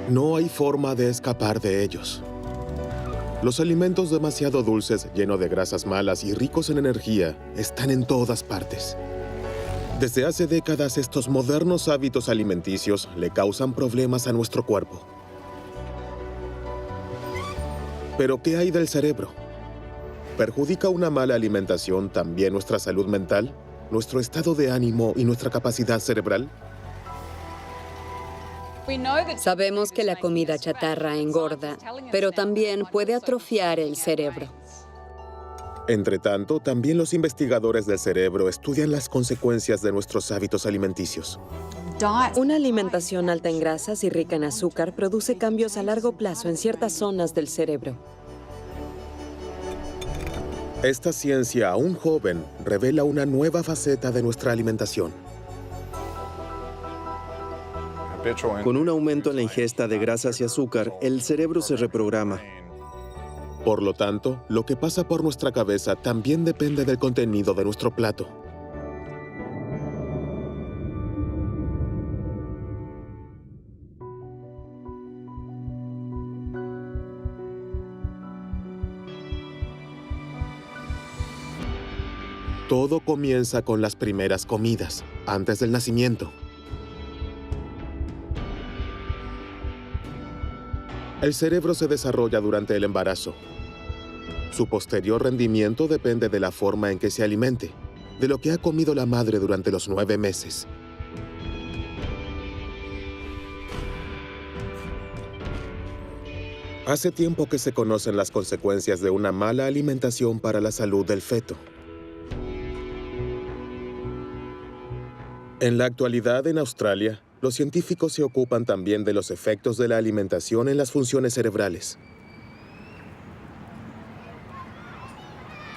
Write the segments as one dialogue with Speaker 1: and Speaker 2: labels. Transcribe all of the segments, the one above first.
Speaker 1: No hay forma de escapar de ellos. Los alimentos demasiado dulces, llenos de grasas malas y ricos en energía, están en todas partes. Desde hace décadas, estos modernos hábitos alimenticios le causan problemas a nuestro cuerpo. ¿Pero qué hay del cerebro? ¿Perjudica una mala alimentación también nuestra salud mental, nuestro estado de ánimo y nuestra capacidad cerebral?
Speaker 2: Sabemos que la comida chatarra engorda, pero también puede atrofiar el cerebro.
Speaker 1: Entre tanto, también los investigadores del cerebro estudian las consecuencias de nuestros hábitos alimenticios.
Speaker 3: Una alimentación alta en grasas y rica en azúcar produce cambios a largo plazo en ciertas zonas del cerebro.
Speaker 1: Esta ciencia, aún joven, revela una nueva faceta de nuestra alimentación.
Speaker 4: Con un aumento en la ingesta de grasas y azúcar, el cerebro se reprograma.
Speaker 1: Por lo tanto, lo que pasa por nuestra cabeza también depende del contenido de nuestro plato. Todo comienza con las primeras comidas, antes del nacimiento. El cerebro se desarrolla durante el embarazo. Su posterior rendimiento depende de la forma en que se alimente, de lo que ha comido la madre durante los 9 meses. Hace tiempo que se conocen las consecuencias de una mala alimentación para la salud del feto. En la actualidad, en Australia, los científicos se ocupan también de los efectos de la alimentación en las funciones cerebrales.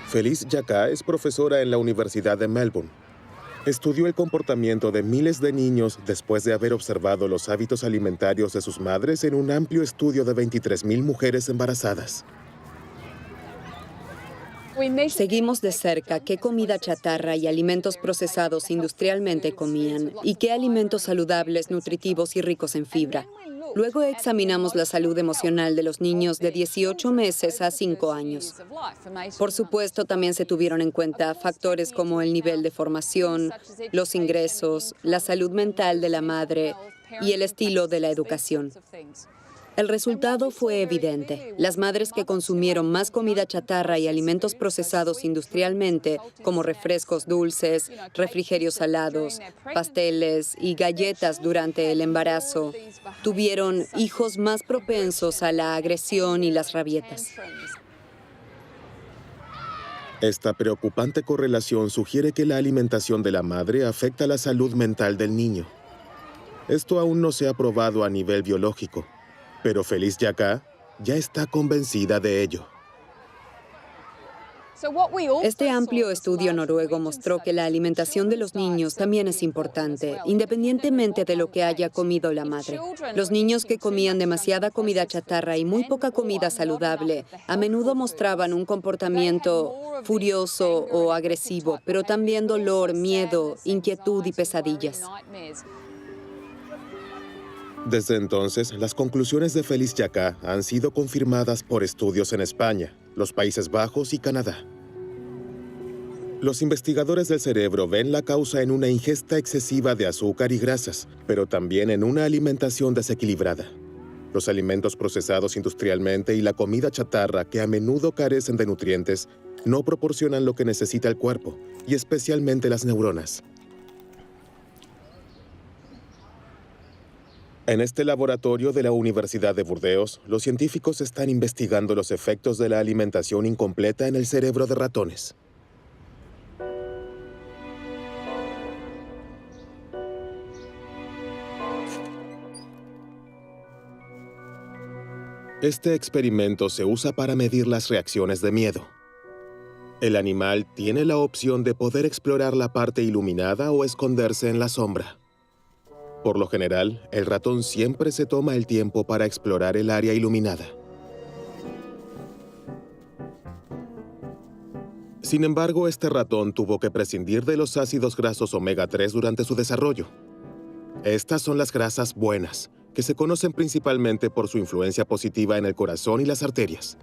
Speaker 1: Felice Jacka es profesora en la Universidad de Melbourne. Estudió el comportamiento de miles de niños después de haber observado los hábitos alimentarios de sus madres en un amplio estudio de 23,000 mujeres embarazadas.
Speaker 2: Seguimos de cerca qué comida chatarra y alimentos procesados industrialmente comían y qué alimentos saludables, nutritivos y ricos en fibra. Luego examinamos la salud emocional de los niños de 18 meses a 5 años. Por supuesto, también se tuvieron en cuenta factores como el nivel de formación, los ingresos, la salud mental de la madre y el estilo de la educación. El resultado fue evidente. Las madres que consumieron más comida chatarra y alimentos procesados industrialmente, como refrescos dulces, refrigerios salados, pasteles y galletas durante el embarazo, tuvieron hijos más propensos a la agresión y las rabietas.
Speaker 1: Esta preocupante correlación sugiere que la alimentación de la madre afecta la salud mental del niño. Esto aún no se ha probado a nivel biológico, pero Felice Jacka ya está convencida de ello.
Speaker 2: Este amplio estudio noruego mostró que la alimentación de los niños también es importante, independientemente de lo que haya comido la madre. Los niños que comían demasiada comida chatarra y muy poca comida saludable a menudo mostraban un comportamiento furioso o agresivo, pero también dolor, miedo, inquietud y pesadillas.
Speaker 1: Desde entonces, las conclusiones de Felice Jacka han sido confirmadas por estudios en España, los Países Bajos y Canadá. Los investigadores del cerebro ven la causa en una ingesta excesiva de azúcar y grasas, pero también en una alimentación desequilibrada. Los alimentos procesados industrialmente y la comida chatarra, que a menudo carecen de nutrientes, no proporcionan lo que necesita el cuerpo, y especialmente las neuronas. En este laboratorio de la Universidad de Burdeos, los científicos están investigando los efectos de la alimentación incompleta en el cerebro de ratones. Este experimento se usa para medir las reacciones de miedo. El animal tiene la opción de poder explorar la parte iluminada o esconderse en la sombra. Por lo general, el ratón siempre se toma el tiempo para explorar el área iluminada. Sin embargo, este ratón tuvo que prescindir de los ácidos grasos omega 3 durante su desarrollo. Estas son las grasas buenas, que se conocen principalmente por su influencia positiva en el corazón y las arterias.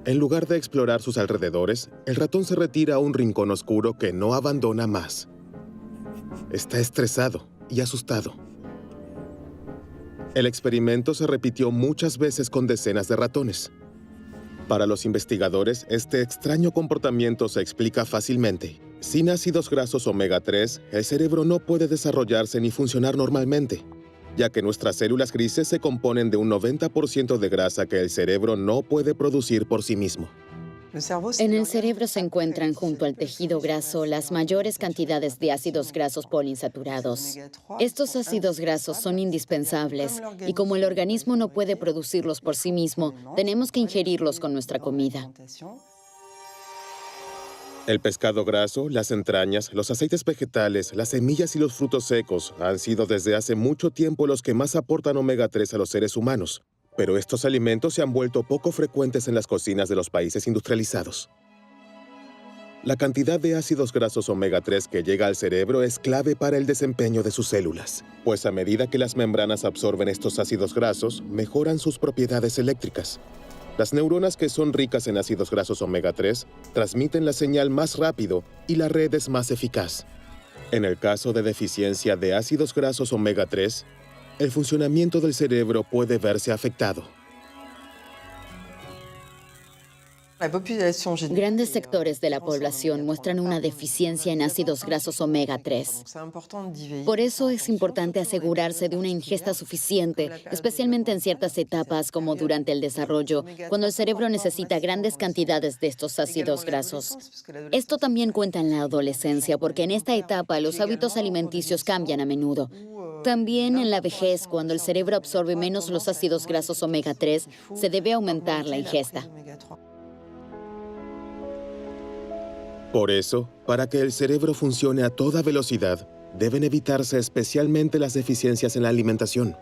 Speaker 1: En lugar de explorar sus alrededores, el ratón se retira a un rincón oscuro que no abandona más. Está estresado y asustado. El experimento se repitió muchas veces con decenas de ratones. Para los investigadores, este extraño comportamiento se explica fácilmente. Sin ácidos grasos omega 3, el cerebro no puede desarrollarse ni funcionar normalmente, ya que nuestras células grises se componen de un 90% de grasa que el cerebro no puede producir por sí mismo.
Speaker 5: En el cerebro se encuentran junto al tejido graso las mayores cantidades de ácidos grasos poliinsaturados. Estos ácidos grasos son indispensables y como el organismo no puede producirlos por sí mismo, tenemos que ingerirlos con nuestra comida.
Speaker 1: El pescado graso, las entrañas, los aceites vegetales, las semillas y los frutos secos han sido desde hace mucho tiempo los que más aportan omega 3 a los seres humanos. Pero estos alimentos se han vuelto poco frecuentes en las cocinas de los países industrializados. La cantidad de ácidos grasos omega 3 que llega al cerebro es clave para el desempeño de sus células, pues a medida que las membranas absorben estos ácidos grasos, mejoran sus propiedades eléctricas. Las neuronas que son ricas en ácidos grasos omega 3 transmiten la señal más rápido y la red es más eficaz. En el caso de deficiencia de ácidos grasos omega 3, el funcionamiento del cerebro puede verse afectado.
Speaker 5: Grandes sectores de la población muestran una deficiencia en ácidos grasos omega 3. Por eso es importante asegurarse de una ingesta suficiente, especialmente en ciertas etapas como durante el desarrollo, cuando el cerebro necesita grandes cantidades de estos ácidos grasos. Esto también cuenta en la adolescencia, porque en esta etapa los hábitos alimenticios cambian a menudo. También en la vejez, cuando el cerebro absorbe menos los ácidos grasos omega 3, se debe aumentar la ingesta.
Speaker 1: Por eso, para que el cerebro funcione a toda velocidad, deben evitarse especialmente las deficiencias en la alimentación.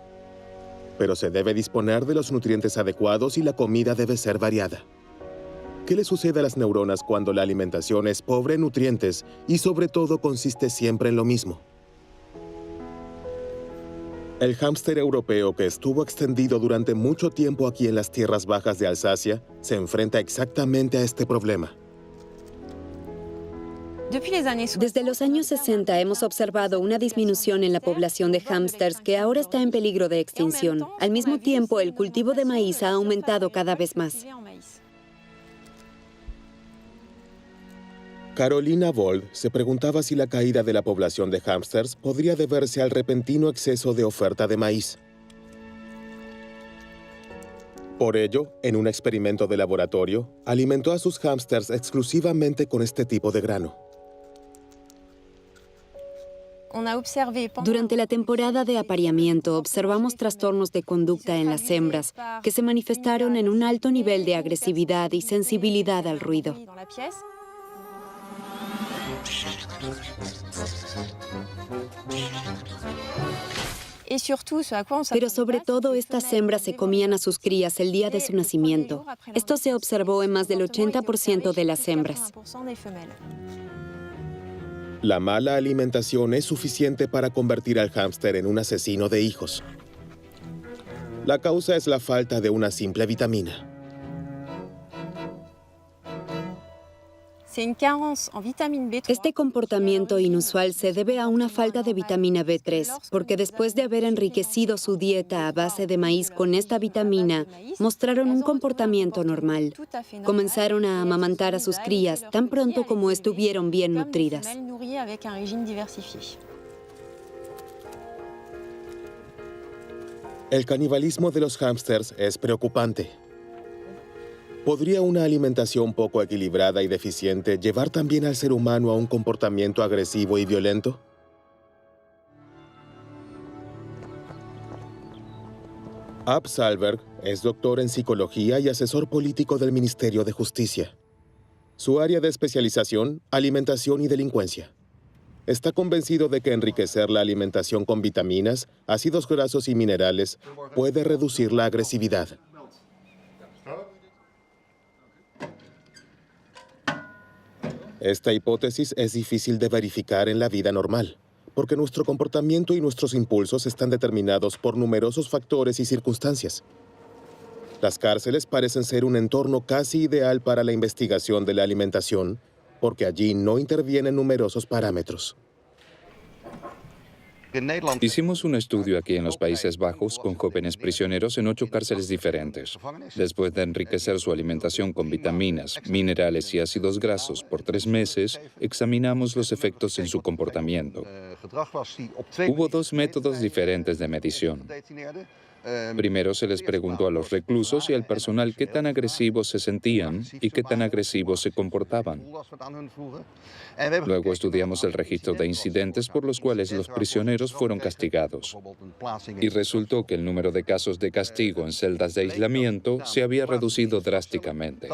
Speaker 1: Pero se debe disponer de los nutrientes adecuados y la comida debe ser variada. ¿Qué le sucede a las neuronas cuando la alimentación es pobre en nutrientes y sobre todo consiste siempre en lo mismo? El hámster europeo, que estuvo extendido durante mucho tiempo aquí en las tierras bajas de Alsacia, se enfrenta exactamente a este problema.
Speaker 2: Desde los años 60 hemos observado una disminución en la población de hámsters que ahora está en peligro de extinción. Al mismo tiempo, el cultivo de maíz ha aumentado cada vez más.
Speaker 1: Carolina Vold se preguntaba si la caída de la población de hámsters podría deberse al repentino exceso de oferta de maíz. Por ello, en un experimento de laboratorio, alimentó a sus hámsters exclusivamente con este tipo de grano.
Speaker 2: Durante la temporada de apareamiento, observamos trastornos de conducta en las hembras que se manifestaron en un alto nivel de agresividad y sensibilidad al ruido. Pero sobre todo, estas hembras se comían a sus crías el día de su nacimiento. Esto se observó en más del 80% de las hembras.
Speaker 1: La mala alimentación es suficiente para convertir al hámster en un asesino de hijos. La causa es la falta de una simple vitamina.
Speaker 2: Este comportamiento inusual se debe a una falta de vitamina B3, porque después de haber enriquecido su dieta a base de maíz con esta vitamina, mostraron un comportamiento normal. Comenzaron a amamantar a sus crías tan pronto como estuvieron bien nutridas.
Speaker 1: El canibalismo de los hámsters es preocupante. ¿Podría una alimentación poco equilibrada y deficiente llevar también al ser humano a un comportamiento agresivo y violento? Ab Sahlberg es doctor en psicología y asesor político del Ministerio de Justicia. Su área de especialización, alimentación y delincuencia. Está convencido de que enriquecer la alimentación con vitaminas, ácidos grasos y minerales puede reducir la agresividad. Esta hipótesis es difícil de verificar en la vida normal, porque nuestro comportamiento y nuestros impulsos están determinados por numerosos factores y circunstancias. Las cárceles parecen ser un entorno casi ideal para la investigación de la alimentación, porque allí no intervienen numerosos parámetros.
Speaker 6: Hicimos un estudio aquí en los Países Bajos con jóvenes prisioneros en 8 cárceles diferentes. Después de enriquecer su alimentación con vitaminas, minerales y ácidos grasos por 3 meses, examinamos los efectos en su comportamiento. Hubo 2 métodos diferentes de medición. Primero se les preguntó a los reclusos y al personal qué tan agresivos se sentían y qué tan agresivos se comportaban. Luego estudiamos el registro de incidentes por los cuales los prisioneros fueron castigados. Y resultó que el número de casos de castigo en celdas de aislamiento se había reducido drásticamente.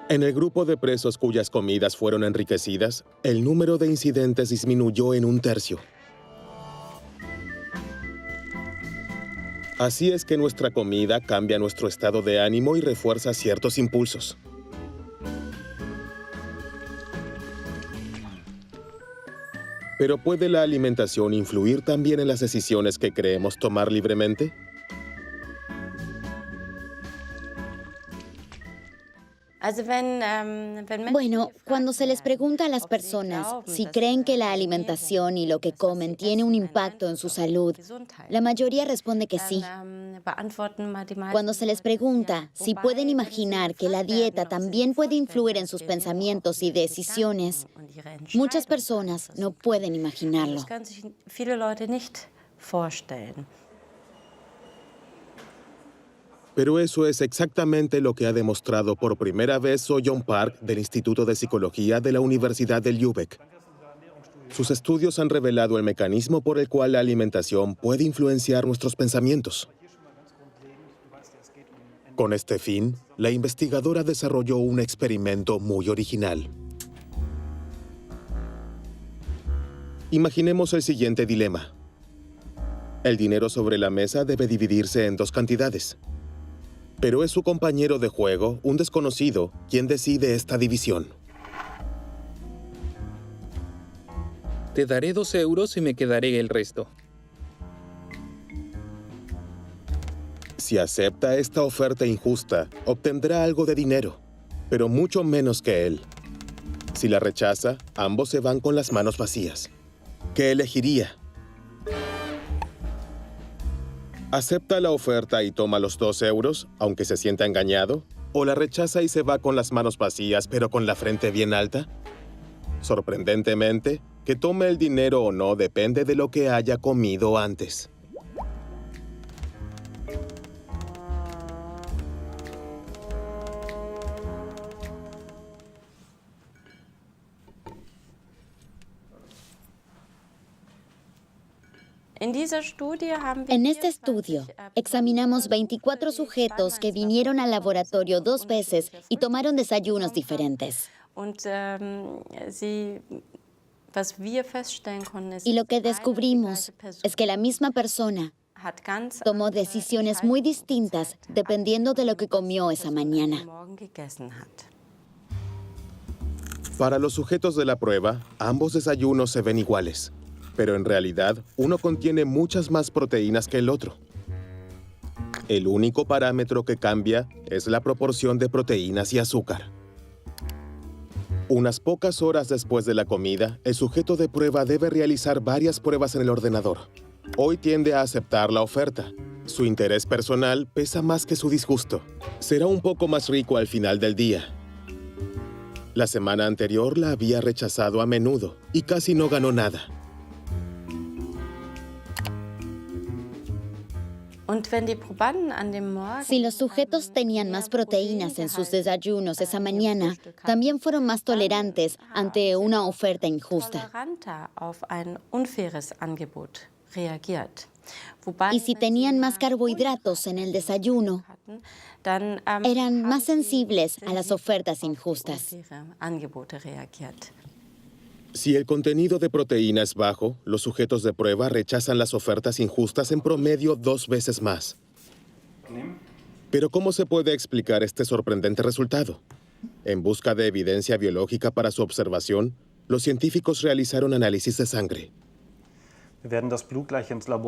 Speaker 1: En el grupo de presos cuyas comidas fueron enriquecidas, el número de incidentes disminuyó en 1/3. Así es que nuestra comida cambia nuestro estado de ánimo y refuerza ciertos impulsos. Pero ¿puede la alimentación influir también en las decisiones que creemos tomar libremente?
Speaker 5: Bueno, cuando se les pregunta a las personas si creen que la alimentación y lo que comen tiene un impacto en su salud, la mayoría responde que sí. Cuando se les pregunta si pueden imaginar que la dieta también puede influir en sus pensamientos y decisiones, muchas personas no pueden imaginarlo.
Speaker 1: Pero eso es exactamente lo que ha demostrado por primera vez So-Yeon Park del Instituto de Psicología de la Universidad de Lübeck. Sus estudios han revelado el mecanismo por el cual la alimentación puede influenciar nuestros pensamientos. Con este fin, la investigadora desarrolló un experimento muy original. Imaginemos el siguiente dilema. El dinero sobre la mesa debe dividirse en 2 cantidades. Pero es su compañero de juego, un desconocido, quien decide esta división.
Speaker 7: Te daré 2 euros y me quedaré el resto.
Speaker 1: Si acepta esta oferta injusta, obtendrá algo de dinero, pero mucho menos que él. Si la rechaza, ambos se van con las manos vacías. ¿Qué elegiría? ¿Acepta la oferta y toma los 2 euros, aunque se sienta engañado? ¿O la rechaza y se va con las manos vacías, pero con la frente bien alta? Sorprendentemente, que tome el dinero o no depende de lo que haya comido antes.
Speaker 5: En este estudio, examinamos 24 sujetos que vinieron al laboratorio 2 veces y tomaron desayunos diferentes. Y lo que descubrimos es que la misma persona tomó decisiones muy distintas dependiendo de lo que comió esa mañana.
Speaker 1: Para los sujetos de la prueba, ambos desayunos se ven iguales. Pero en realidad, uno contiene muchas más proteínas que el otro. El único parámetro que cambia es la proporción de proteínas y azúcar. Unas pocas horas después de la comida, el sujeto de prueba debe realizar varias pruebas en el ordenador. Hoy tiende a aceptar la oferta. Su interés personal pesa más que su disgusto. Será un poco más rico al final del día. La semana anterior la había rechazado a menudo y casi no ganó nada.
Speaker 5: Si los sujetos tenían más proteínas en sus desayunos esa mañana, también fueron más tolerantes ante una oferta injusta. Y si tenían más carbohidratos en el desayuno, eran más sensibles a las ofertas injustas.
Speaker 1: Si el contenido de proteína es bajo, los sujetos de prueba rechazan las ofertas injustas en promedio 2 veces más. Pero ¿cómo se puede explicar este sorprendente resultado? En busca de evidencia biológica para su observación, los científicos realizaron análisis de sangre.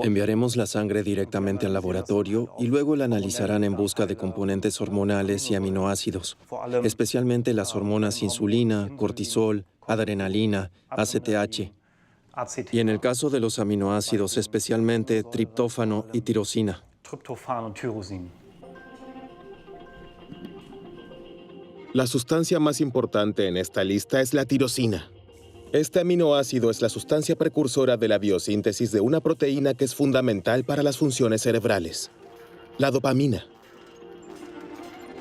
Speaker 4: Enviaremos la sangre directamente al laboratorio y luego la analizarán en busca de componentes hormonales y aminoácidos, especialmente las hormonas insulina, cortisol, adrenalina, ACTH, y en el caso de los aminoácidos, especialmente triptófano y tirosina.
Speaker 1: La sustancia más importante en esta lista es la tirosina. Este aminoácido es la sustancia precursora de la biosíntesis de una proteína que es fundamental para las funciones cerebrales, la dopamina.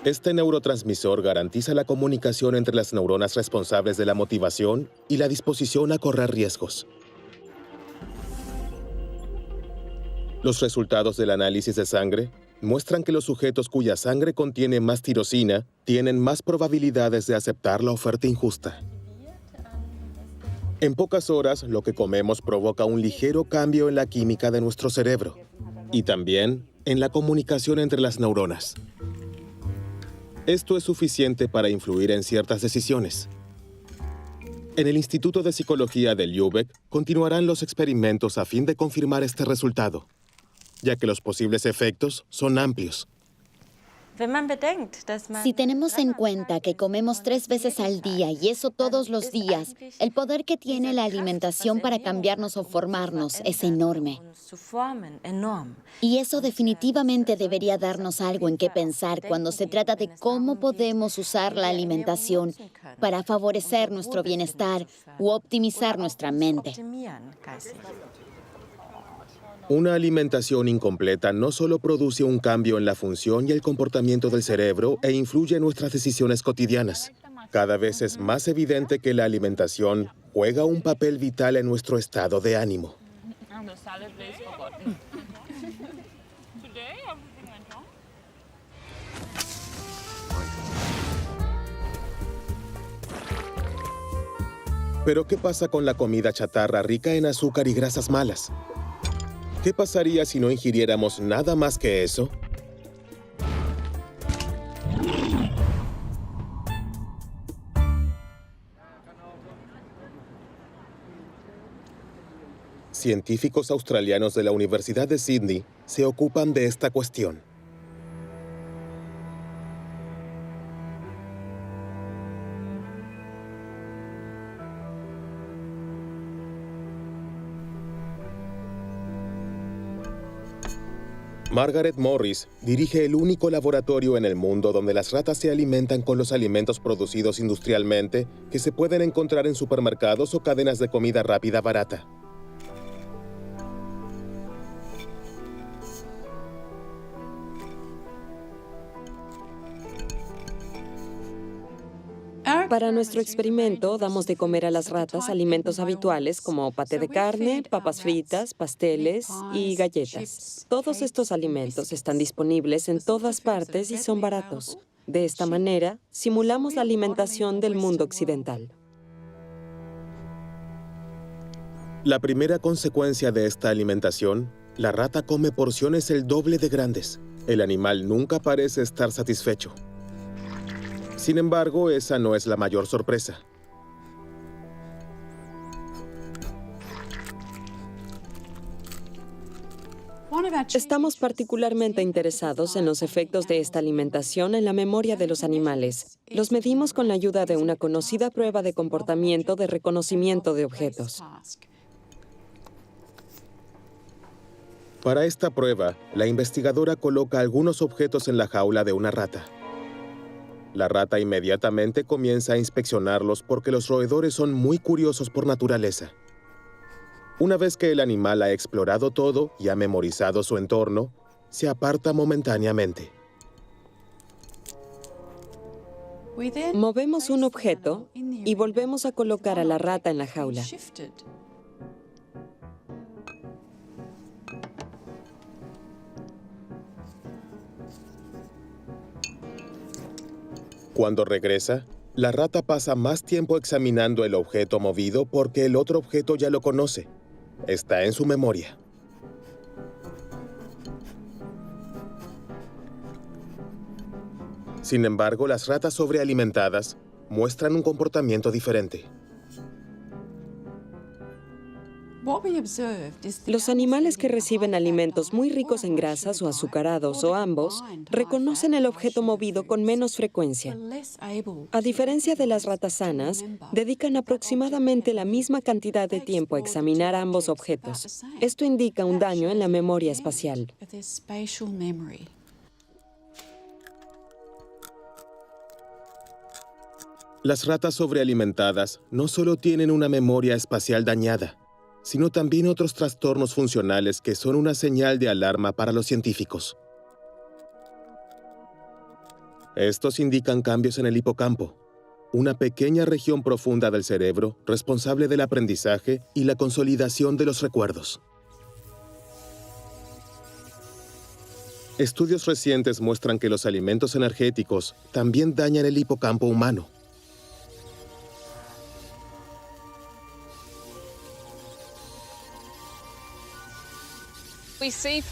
Speaker 1: Este neurotransmisor garantiza la comunicación entre las neuronas responsables de la motivación y la disposición a correr riesgos. Los resultados del análisis de sangre muestran que los sujetos cuya sangre contiene más tirosina tienen más probabilidades de aceptar la oferta injusta. En pocas horas, lo que comemos provoca un ligero cambio en la química de nuestro cerebro y también en la comunicación entre las neuronas. Esto es suficiente para influir en ciertas decisiones. En el Instituto de Psicología de Lübeck continuarán los experimentos a fin de confirmar este resultado, ya que los posibles efectos son amplios.
Speaker 5: Si tenemos en cuenta que comemos 3 veces al día y eso todos los días, el poder que tiene la alimentación para cambiarnos o formarnos es enorme. Y eso definitivamente debería darnos algo en qué pensar cuando se trata de cómo podemos usar la alimentación para favorecer nuestro bienestar u optimizar nuestra mente.
Speaker 1: Una alimentación incompleta no solo produce un cambio en la función y el comportamiento del cerebro e influye en nuestras decisiones cotidianas. Cada vez es más evidente que la alimentación juega un papel vital en nuestro estado de ánimo. Pero ¿qué pasa con la comida chatarra rica en azúcar y grasas malas? ¿Qué pasaría si no ingiriéramos nada más que eso? Científicos australianos de la Universidad de Sydney se ocupan de esta cuestión. Margaret Morris dirige el único laboratorio en el mundo donde las ratas se alimentan con los alimentos producidos industrialmente que se pueden encontrar en supermercados o cadenas de comida rápida barata.
Speaker 3: Para nuestro experimento, damos de comer a las ratas alimentos habituales como paté de carne, papas fritas, pasteles y galletas. Todos estos alimentos están disponibles en todas partes y son baratos. De esta manera, simulamos la alimentación del mundo occidental.
Speaker 1: La primera consecuencia de esta alimentación, la rata come porciones el doble de grandes. El animal nunca parece estar satisfecho. Sin embargo, esa no es la mayor sorpresa.
Speaker 3: Estamos particularmente interesados en los efectos de esta alimentación en la memoria de los animales. Los medimos con la ayuda de una conocida prueba de comportamiento de reconocimiento de objetos.
Speaker 1: Para esta prueba, la investigadora coloca algunos objetos en la jaula de una rata. La rata inmediatamente comienza a inspeccionarlos porque los roedores son muy curiosos por naturaleza. Una vez que el animal ha explorado todo y ha memorizado su entorno, se aparta momentáneamente.
Speaker 3: Movemos un objeto y volvemos a colocar a la rata en la jaula.
Speaker 1: Cuando regresa, la rata pasa más tiempo examinando el objeto movido porque el otro objeto ya lo conoce. Está en su memoria. Sin embargo, las ratas sobrealimentadas muestran un comportamiento diferente.
Speaker 3: Los animales que reciben alimentos muy ricos en grasas o azucarados o ambos reconocen el objeto movido con menos frecuencia. A diferencia de las ratas sanas, dedican aproximadamente la misma cantidad de tiempo a examinar ambos objetos. Esto indica un daño en la memoria espacial.
Speaker 1: Las ratas sobrealimentadas no solo tienen una memoria espacial dañada, sino también otros trastornos funcionales que son una señal de alarma para los científicos. Estos indican cambios en el hipocampo, una pequeña región profunda del cerebro responsable del aprendizaje y la consolidación de los recuerdos. Estudios recientes muestran que los alimentos energéticos también dañan el hipocampo humano.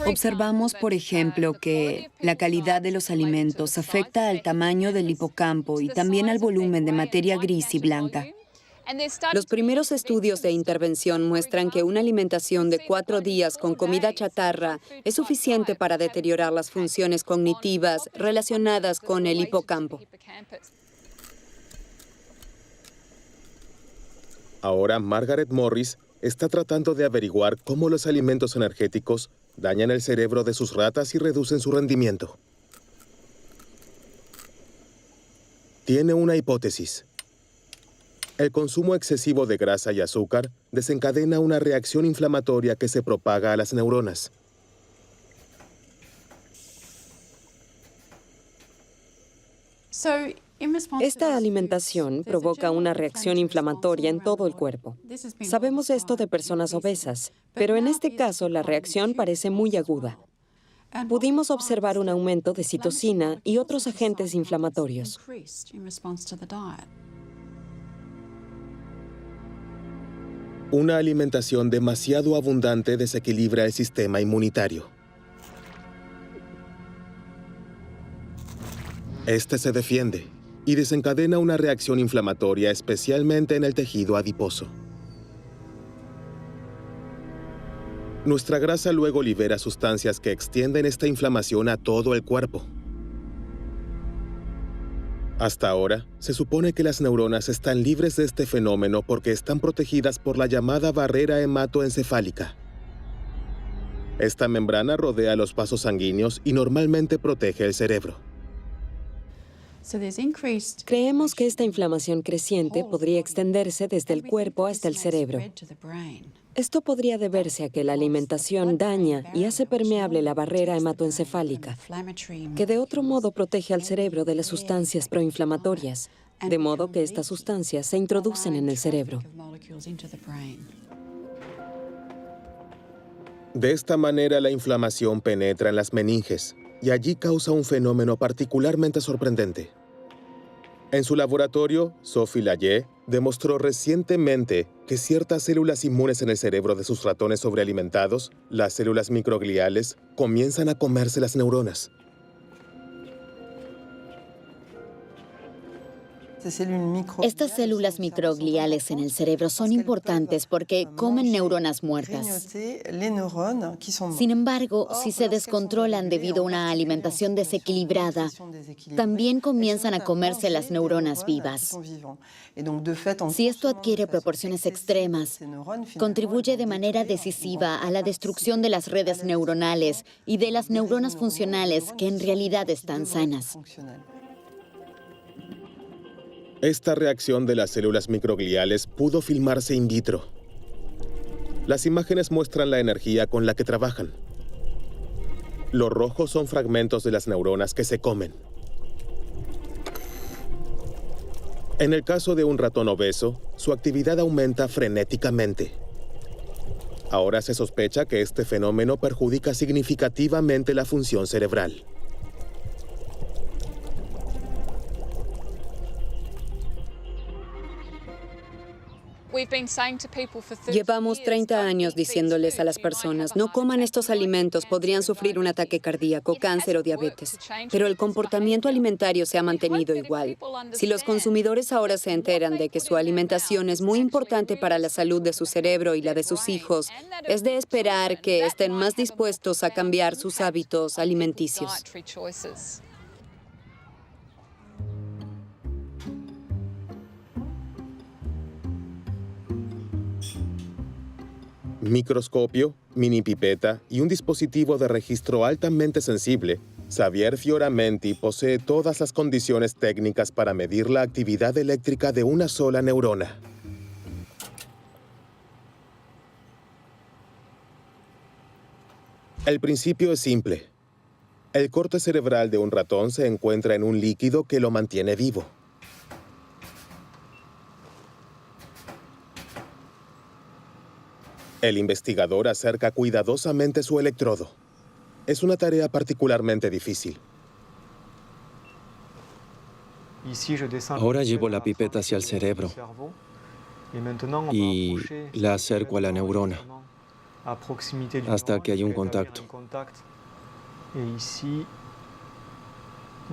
Speaker 2: Observamos, por ejemplo, que la calidad de los alimentos afecta al tamaño del hipocampo y también al volumen de materia gris y blanca. Los primeros estudios de intervención muestran que una alimentación de 4 días con comida chatarra es suficiente para deteriorar las funciones cognitivas relacionadas con el hipocampo.
Speaker 1: Ahora, Margaret Morris está tratando de averiguar cómo los alimentos energéticos dañan el cerebro de sus ratas y reducen su rendimiento. Tiene una hipótesis. El consumo excesivo de grasa y azúcar desencadena una reacción inflamatoria que se propaga a las neuronas.
Speaker 3: Esta alimentación provoca una reacción inflamatoria en todo el cuerpo. Sabemos esto de personas obesas, pero en este caso la reacción parece muy aguda. Pudimos observar un aumento de citocina y otros agentes inflamatorios.
Speaker 1: Una alimentación demasiado abundante desequilibra el sistema inmunitario. Este se defiende y desencadena una reacción inflamatoria, especialmente en el tejido adiposo. Nuestra grasa luego libera sustancias que extienden esta inflamación a todo el cuerpo. Hasta ahora, se supone que las neuronas están libres de este fenómeno porque están protegidas por la llamada barrera hematoencefálica. Esta membrana rodea los vasos sanguíneos y normalmente protege el cerebro.
Speaker 3: Creemos que esta inflamación creciente podría extenderse desde el cuerpo hasta el cerebro. Esto podría deberse a que la alimentación daña y hace permeable la barrera hematoencefálica, que de otro modo protege al cerebro de las sustancias proinflamatorias, de modo que estas sustancias se introducen en el cerebro.
Speaker 1: De esta manera, la inflamación penetra en las meninges y allí causa un fenómeno particularmente sorprendente. En su laboratorio, Sophie Layet demostró recientemente que ciertas células inmunes en el cerebro de sus ratones sobrealimentados, las células microgliales, comienzan a comerse las neuronas.
Speaker 5: Estas células microgliales en el cerebro son importantes porque comen neuronas muertas. Sin embargo, si se descontrolan debido a una alimentación desequilibrada, también comienzan a comerse las neuronas vivas. Si esto adquiere proporciones extremas, contribuye de manera decisiva a la destrucción de las redes neuronales y de las neuronas funcionales que en realidad están sanas.
Speaker 1: Esta reacción de las células microgliales pudo filmarse in vitro. Las imágenes muestran la energía con la que trabajan. Los rojos son fragmentos de las neuronas que se comen. En el caso de un ratón obeso, su actividad aumenta frenéticamente. Ahora se sospecha que este fenómeno perjudica significativamente la función cerebral.
Speaker 2: Llevamos 30 años diciéndoles a las personas, no coman estos alimentos, podrían sufrir un ataque cardíaco, cáncer o diabetes. Pero el comportamiento alimentario se ha mantenido igual. Si los consumidores ahora se enteran de que su alimentación es muy importante para la salud de su cerebro y la de sus hijos, es de esperar que estén más dispuestos a cambiar sus hábitos alimenticios.
Speaker 1: Microscopio, mini pipeta y un dispositivo de registro altamente sensible, Xavier Fioramenti posee todas las condiciones técnicas para medir la actividad eléctrica de una sola neurona. El principio es simple. El corte cerebral de un ratón se encuentra en un líquido que lo mantiene vivo. El investigador acerca cuidadosamente su electrodo. Es una tarea particularmente difícil.
Speaker 4: Ahora llevo la pipeta hacia el cerebro y la acerco a la neurona hasta que hay un contacto.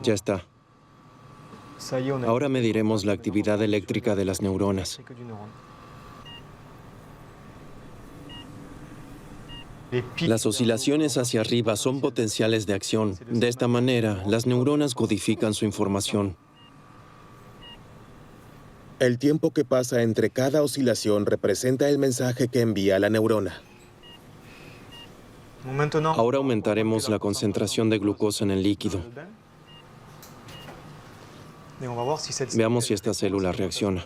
Speaker 4: Ya está. Ahora mediremos la actividad eléctrica de las neuronas. Las oscilaciones hacia arriba son potenciales de acción. De esta manera, las neuronas codifican su información.
Speaker 1: El tiempo que pasa entre cada oscilación representa el mensaje que envía la neurona.
Speaker 4: Ahora aumentaremos la concentración de glucosa en el líquido. Veamos si esta célula reacciona.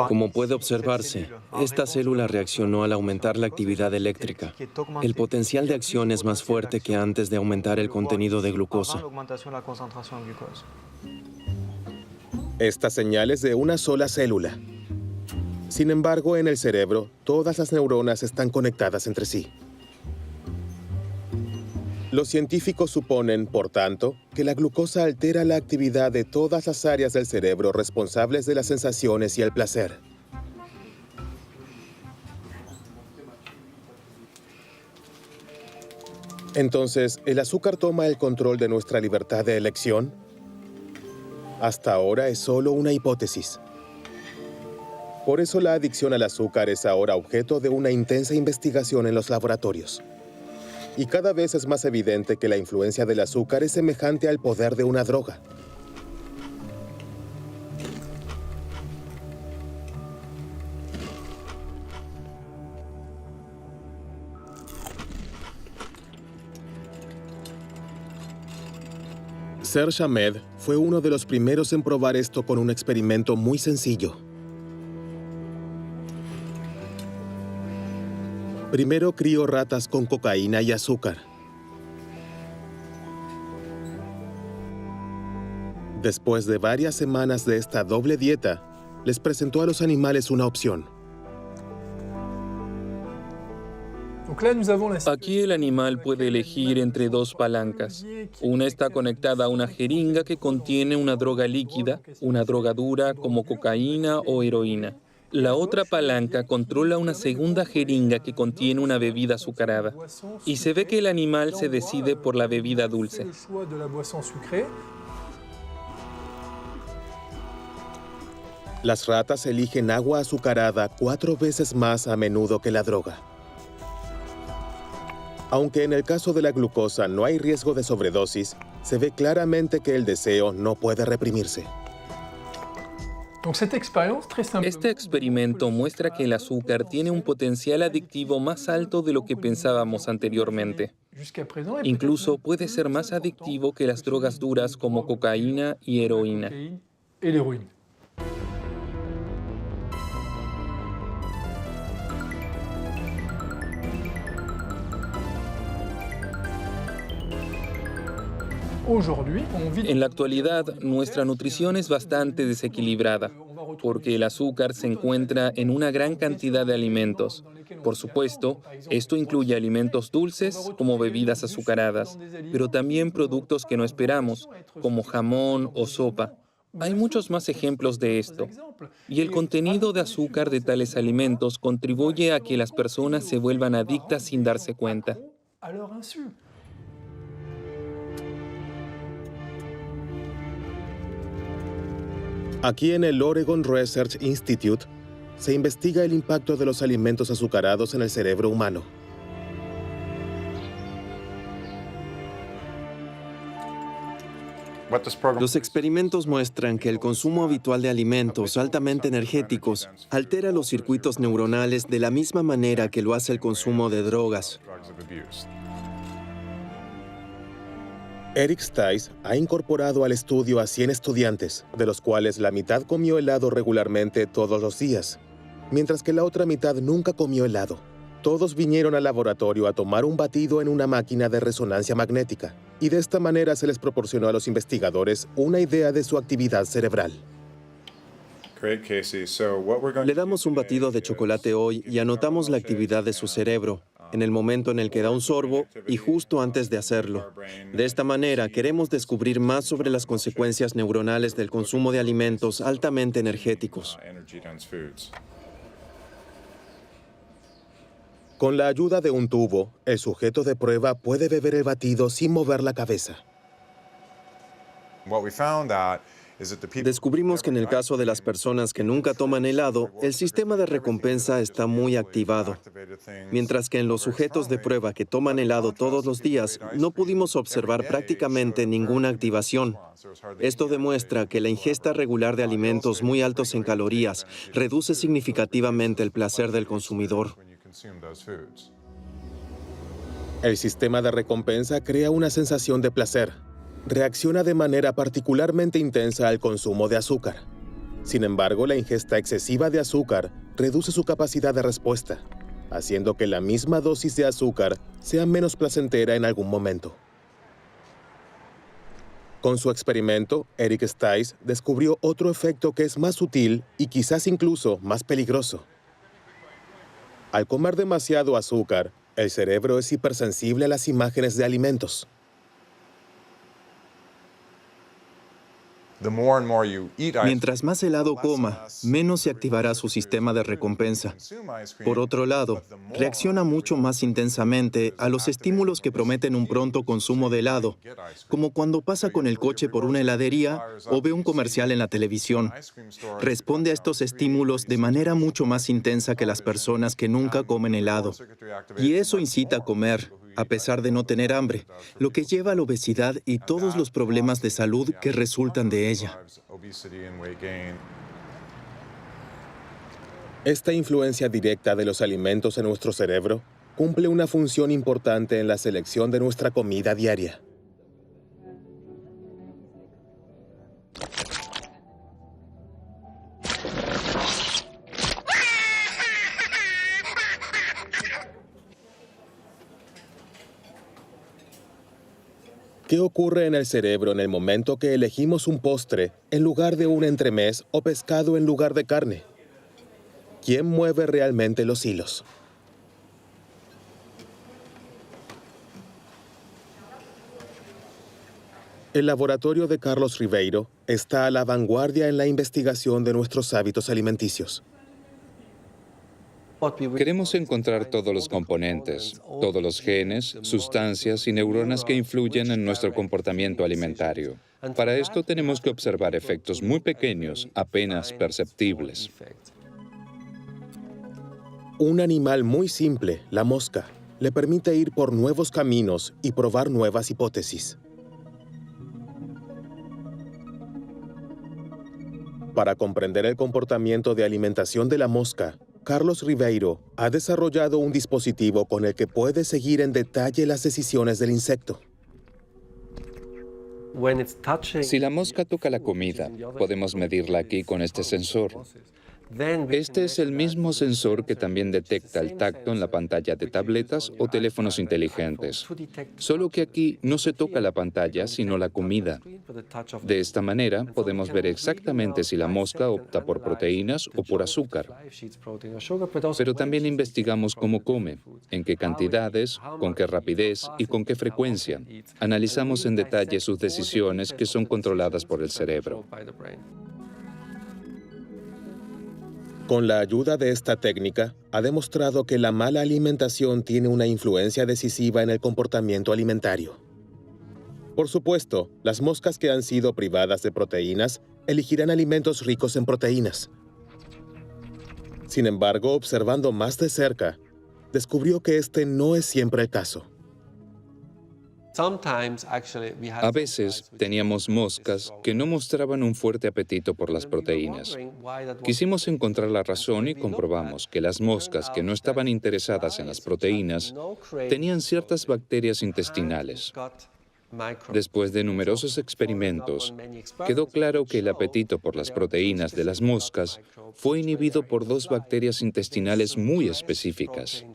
Speaker 4: Como puede observarse, esta célula reaccionó al aumentar la actividad eléctrica. El potencial de acción es más fuerte que antes de aumentar el contenido de glucosa.
Speaker 1: Esta señal es de una sola célula. Sin embargo, en el cerebro, todas las neuronas están conectadas entre sí. Los científicos suponen, por tanto, que la glucosa altera la actividad de todas las áreas del cerebro responsables de las sensaciones y el placer. Entonces, ¿el azúcar toma el control de nuestra libertad de elección? Hasta ahora es solo una hipótesis. Por eso la adicción al azúcar es ahora objeto de una intensa investigación en los laboratorios. Y cada vez es más evidente que la influencia del azúcar es semejante al poder de una droga. Serge Ahmed fue uno de los primeros en probar esto con un experimento muy sencillo. Primero crió ratas con cocaína y azúcar. Después de varias semanas de esta doble dieta, les presentó a los animales una opción.
Speaker 7: Aquí el animal puede elegir entre dos palancas. Una está conectada a una jeringa que contiene una droga líquida, una droga dura como cocaína o heroína. La otra palanca controla una segunda jeringa que contiene una bebida azucarada. Y se ve que el animal se decide por la bebida dulce.
Speaker 1: Las ratas eligen agua azucarada 4 veces más a menudo que la droga. Aunque en el caso de la glucosa no hay riesgo de sobredosis, se ve claramente que el deseo no puede reprimirse.
Speaker 7: Este experimento muestra que el azúcar tiene un potencial adictivo más alto de lo que pensábamos anteriormente. Incluso puede ser más adictivo que las drogas duras como cocaína y heroína. En la actualidad, nuestra nutrición es bastante desequilibrada, porque el azúcar se encuentra en una gran cantidad de alimentos. Por supuesto, esto incluye alimentos dulces, como bebidas azucaradas, pero también productos que no esperamos, como jamón o sopa. Hay muchos más ejemplos de esto, y el contenido de azúcar de tales alimentos contribuye a que las personas se vuelvan adictas sin darse cuenta.
Speaker 1: Aquí en el Oregon Research Institute se investiga el impacto de los alimentos azucarados en el cerebro humano.
Speaker 4: Los experimentos muestran que el consumo habitual de alimentos altamente energéticos altera los circuitos neuronales de la misma manera que lo hace el consumo de drogas.
Speaker 1: Eric Stice ha incorporado al estudio a 100 estudiantes, de los cuales la mitad comió helado regularmente todos los días, mientras que la otra mitad nunca comió helado. Todos vinieron al laboratorio a tomar un batido en una máquina de resonancia magnética, y de esta manera se les proporcionó a los investigadores una idea de su actividad cerebral.
Speaker 4: Le damos un batido de chocolate hoy y anotamos la actividad de su cerebro, en el momento en el que da un sorbo y justo antes de hacerlo. De esta manera, queremos descubrir más sobre las consecuencias neuronales del consumo de alimentos altamente energéticos.
Speaker 1: Con la ayuda de un tubo, el sujeto de prueba puede beber el batido sin mover la cabeza.
Speaker 4: Descubrimos que en el caso de las personas que nunca toman helado, el sistema de recompensa está muy activado, mientras que en los sujetos de prueba que toman helado todos los días, no pudimos observar prácticamente ninguna activación. Esto demuestra que la ingesta regular de alimentos muy altos en calorías reduce significativamente el placer del consumidor.
Speaker 1: El sistema de recompensa crea una sensación de placer. Reacciona de manera particularmente intensa al consumo de azúcar. Sin embargo, la ingesta excesiva de azúcar reduce su capacidad de respuesta, haciendo que la misma dosis de azúcar sea menos placentera en algún momento. Con su experimento, Eric Stice descubrió otro efecto que es más sutil y quizás incluso más peligroso. Al comer demasiado azúcar, el cerebro es hipersensible a las imágenes de alimentos.
Speaker 4: Mientras más helado coma, menos se activará su sistema de recompensa. Por otro lado, reacciona mucho más intensamente a los estímulos que prometen un pronto consumo de helado, como cuando pasa con el coche por una heladería o ve un comercial en la televisión. Responde a estos estímulos de manera mucho más intensa que las personas que nunca comen helado. Y eso incita a comer, a pesar de no tener hambre, lo que lleva a la obesidad y todos los problemas de salud que resultan de ella.
Speaker 1: Esta influencia directa de los alimentos en nuestro cerebro cumple una función importante en la selección de nuestra comida diaria. ¿Qué ocurre en el cerebro en el momento que elegimos un postre en lugar de un entremés o pescado en lugar de carne? ¿Quién mueve realmente los hilos? El laboratorio de Carlos Ribeiro está a la vanguardia en la investigación de nuestros hábitos alimenticios.
Speaker 6: Queremos encontrar todos los componentes, todos los genes, sustancias y neuronas que influyen en nuestro comportamiento alimentario. Para esto tenemos que observar efectos muy pequeños, apenas perceptibles.
Speaker 1: Un animal muy simple, la mosca, le permite ir por nuevos caminos y probar nuevas hipótesis. Para comprender el comportamiento de alimentación de la mosca, Carlos Ribeiro ha desarrollado un dispositivo con el que puede seguir en detalle las decisiones del insecto.
Speaker 6: Si la mosca toca la comida, podemos medirla aquí con este sensor. Este es el mismo sensor que también detecta el tacto en la pantalla de tabletas o teléfonos inteligentes. Solo que aquí no se toca la pantalla, sino la comida. De esta manera, podemos ver exactamente si la mosca opta por proteínas o por azúcar. Pero también investigamos cómo come, en qué cantidades, con qué rapidez y con qué frecuencia. Analizamos en detalle sus decisiones que son controladas por el cerebro.
Speaker 1: Con la ayuda de esta técnica, ha demostrado que la mala alimentación tiene una influencia decisiva en el comportamiento alimentario. Por supuesto, las moscas que han sido privadas de proteínas elegirán alimentos ricos en proteínas. Sin embargo, observando más de cerca, descubrió que este no es siempre el caso.
Speaker 6: A veces teníamos moscas que no mostraban un fuerte apetito por las proteínas. Quisimos encontrar la razón y comprobamos que las moscas que no estaban interesadas en las proteínas tenían ciertas bacterias intestinales. Después de numerosos experimentos, quedó claro que el apetito por las proteínas de las moscas fue inhibido por dos bacterias intestinales muy específicas.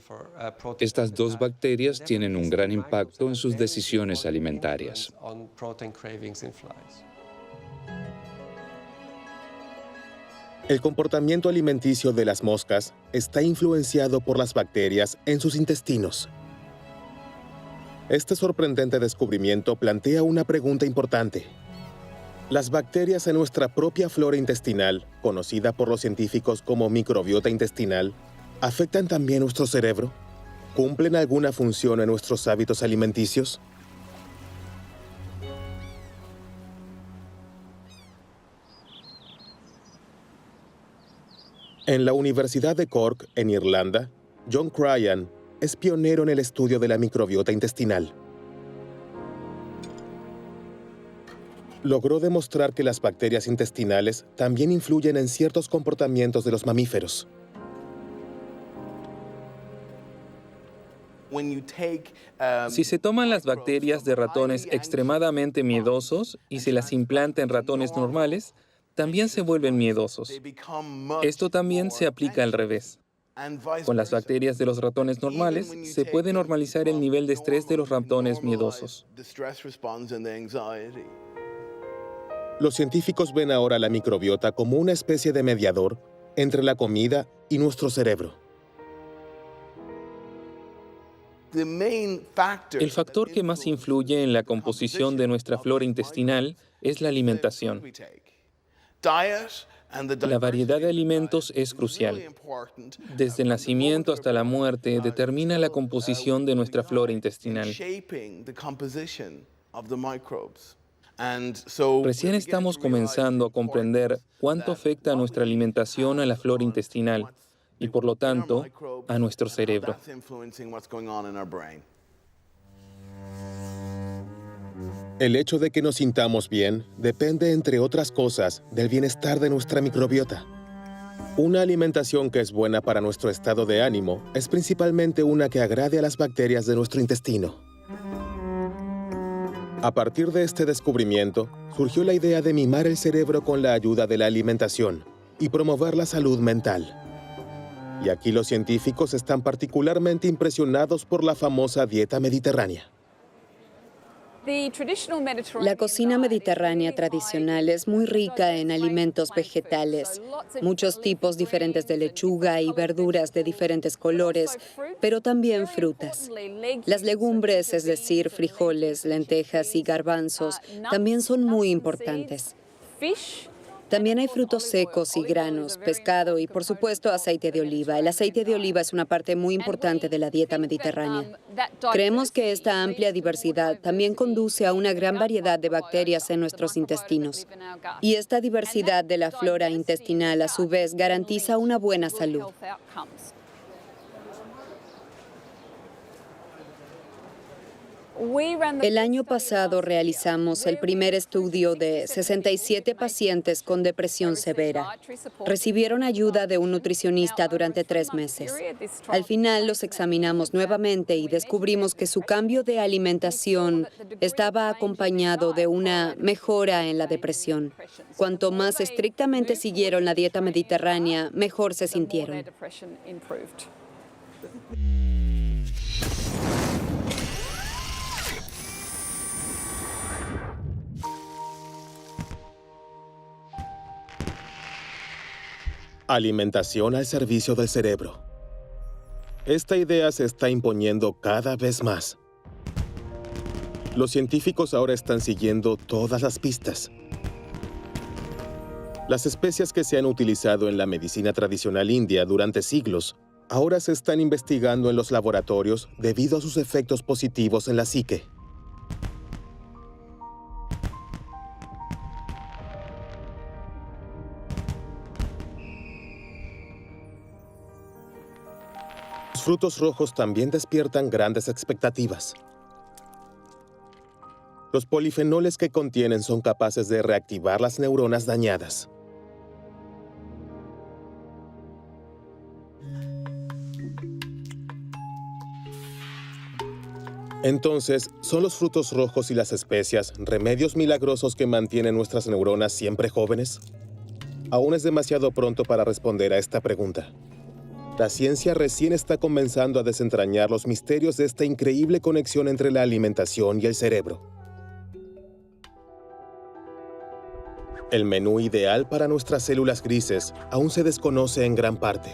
Speaker 6: Estas dos bacterias tienen un gran impacto en sus decisiones alimentarias.
Speaker 1: El comportamiento alimenticio de las moscas está influenciado por las bacterias en sus intestinos. Este sorprendente descubrimiento plantea una pregunta importante. ¿Las bacterias en nuestra propia flora intestinal, conocida por los científicos como microbiota intestinal, afectan también nuestro cerebro? ¿Cumplen alguna función en nuestros hábitos alimenticios? En la Universidad de Cork, en Irlanda, John Cryan es pionero en el estudio de la microbiota intestinal. Logró demostrar que las bacterias intestinales también influyen en ciertos comportamientos de los mamíferos.
Speaker 7: Si se toman las bacterias de ratones extremadamente miedosos y se las implanta en ratones normales, también se vuelven miedosos. Esto también se aplica al revés. Con las bacterias de los ratones normales, se puede normalizar el nivel de estrés de los ratones miedosos.
Speaker 1: Los científicos ven ahora la microbiota como una especie de mediador entre la comida y nuestro cerebro.
Speaker 7: El factor que más influye en la composición de nuestra flora intestinal es la alimentación. La variedad de alimentos es crucial. Desde el nacimiento hasta la muerte determina la composición de nuestra flora intestinal. Recién estamos comenzando a comprender cuánto afecta nuestra alimentación a la flora intestinal y, por lo tanto, a nuestro cerebro.
Speaker 1: El hecho de que nos sintamos bien depende, entre otras cosas, del bienestar de nuestra microbiota. Una alimentación que es buena para nuestro estado de ánimo es principalmente una que agrade a las bacterias de nuestro intestino. A partir de este descubrimiento, surgió la idea de mimar el cerebro con la ayuda de la alimentación y promover la salud mental. Y aquí los científicos están particularmente impresionados por la famosa dieta mediterránea.
Speaker 2: La cocina mediterránea tradicional es muy rica en alimentos vegetales, muchos tipos diferentes de lechuga y verduras de diferentes colores, pero también frutas. Las legumbres, es decir, frijoles, lentejas y garbanzos, también son muy importantes. También hay frutos secos y granos, pescado y, por supuesto, aceite de oliva. El aceite de oliva es una parte muy importante de la dieta mediterránea. Creemos que esta amplia diversidad también conduce a una gran variedad de bacterias en nuestros intestinos. Y esta diversidad de la flora intestinal, a su vez, garantiza una buena salud. El año pasado realizamos el primer estudio de 67 pacientes con depresión severa. Recibieron ayuda de un nutricionista durante 3 meses. Al final los examinamos nuevamente y descubrimos que su cambio de alimentación estaba acompañado de una mejora en la depresión. Cuanto más estrictamente siguieron la dieta mediterránea, mejor se sintieron.
Speaker 1: Alimentación al servicio del cerebro. Esta idea se está imponiendo cada vez más. Los científicos ahora están siguiendo todas las pistas. Las especias que se han utilizado en la medicina tradicional india durante siglos ahora se están investigando en los laboratorios debido a sus efectos positivos en la psique. Los frutos rojos también despiertan grandes expectativas. Los polifenoles que contienen son capaces de reactivar las neuronas dañadas. Entonces, ¿son los frutos rojos y las especias remedios milagrosos que mantienen nuestras neuronas siempre jóvenes? Aún es demasiado pronto para responder a esta pregunta. La ciencia recién está comenzando a desentrañar los misterios de esta increíble conexión entre la alimentación y el cerebro. El menú ideal para nuestras células grises aún se desconoce en gran parte.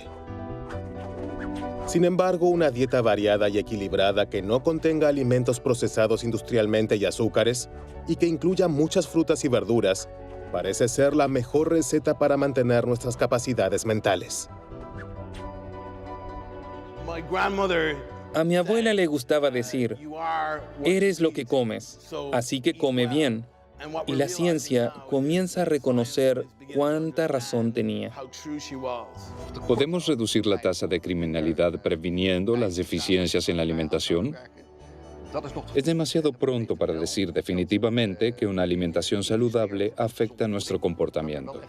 Speaker 1: Sin embargo, una dieta variada y equilibrada que no contenga alimentos procesados industrialmente y azúcares, y que incluya muchas frutas y verduras, parece ser la mejor receta para mantener nuestras capacidades mentales.
Speaker 7: A mi abuela le gustaba decir, eres lo que comes, así que come bien. Y la ciencia comienza a reconocer cuánta razón tenía.
Speaker 6: ¿Podemos reducir la tasa de criminalidad previniendo las deficiencias en la alimentación? Es demasiado pronto para decir definitivamente que una alimentación saludable afecta nuestro comportamiento.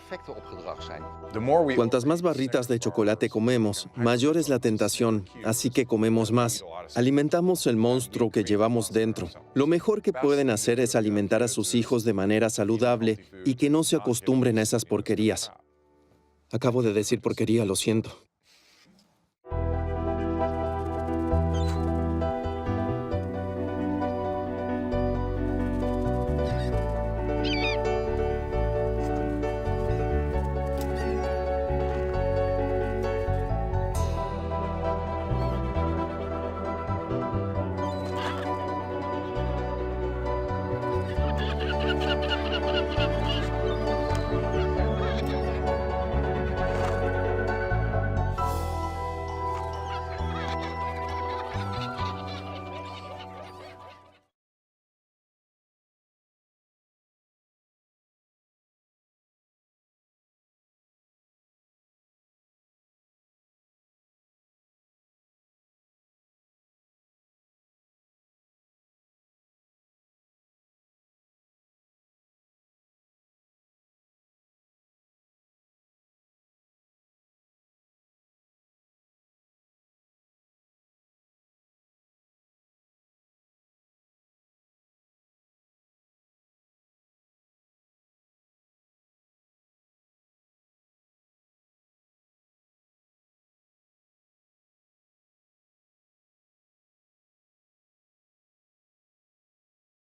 Speaker 4: Cuantas más barritas de chocolate comemos, mayor es la tentación, así que comemos más. Alimentamos el monstruo que llevamos dentro. Lo mejor que pueden hacer es alimentar a sus hijos de manera saludable y que no se acostumbren a esas porquerías. Acabo de decir porquería, lo siento.